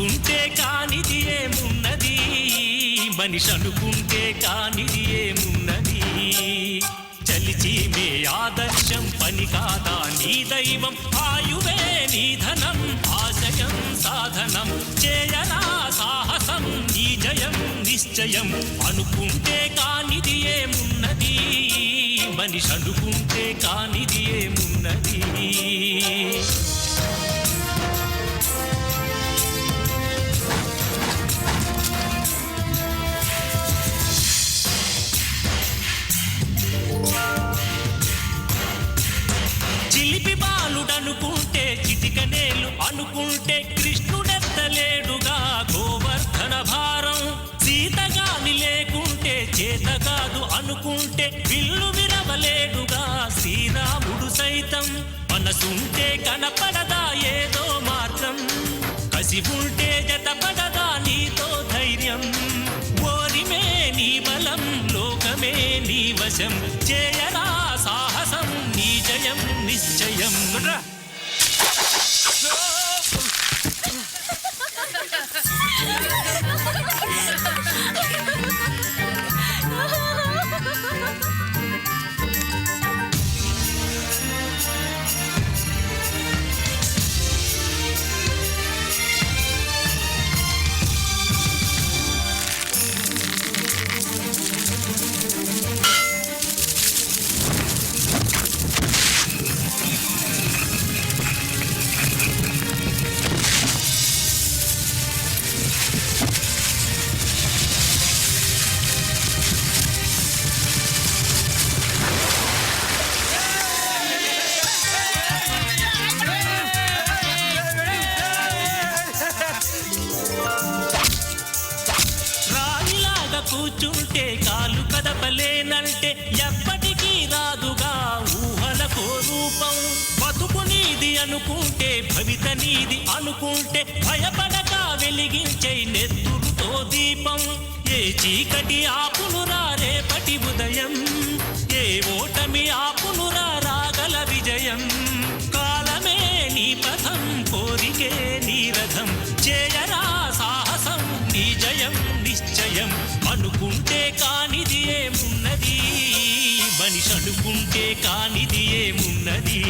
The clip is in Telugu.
అనుకుంటే కానిది ఏమున్నది, మనిషి అనుకుంటే కానిది ఏమున్నది. చలిచి మే ఆదర్శం పని కాదా నీ దైవం, ఆయువే నీ ధనం ఆశయం సాధనం. చేయరా సాహసం నీ జయం నిశ్చయం, అనుకుంటే కానిది ఏమున్నది, మనిషి అనుకుంటే కానిది ఏమున్నది. చిలిపి బాలుడనుకుంటే చిటికనేలు అనుకుంటే కృష్ణుడెత్తలేడుగా గోవర్ధన భారం. సీతగాని లేకుంటే చేత కాదు అనుకుంటే విల్లు విరవలేడుగా శ్రీరాముడు సైతం. మనసుంటే కనపడదా ఏదో మార్గం, కసి ఉంటే జతపడదా నీతో ధైర్యం. ఓరిమే నీ బలం లోకమే నీ వశం, చేయరా సాహసం నీ జయం నిశ్చయం. కూర్చుంటే కాలు కదపలేనంటే ఎప్పటికీ రాదుగా ఊహలకో రూపం. బతుకు నీది అనుకుంటే భవిత నీది అనుకుంటే భయపడక వెలిగించే నెత్తురుతో దీపం. ఏ చీకటి ఆపునురా రేపటి ఉదయం, ఏ ఓటమి ఆపునురా రాగల విజయం. కాలమే నీ పథం కోరికే నీ రథం, చేయరా సాహసం నీ జయం నిశ్చయం. అనుకుంటే కానిది ఏమున్నది, మనిషి అనుకుంటే కానిది ఏమున్నది.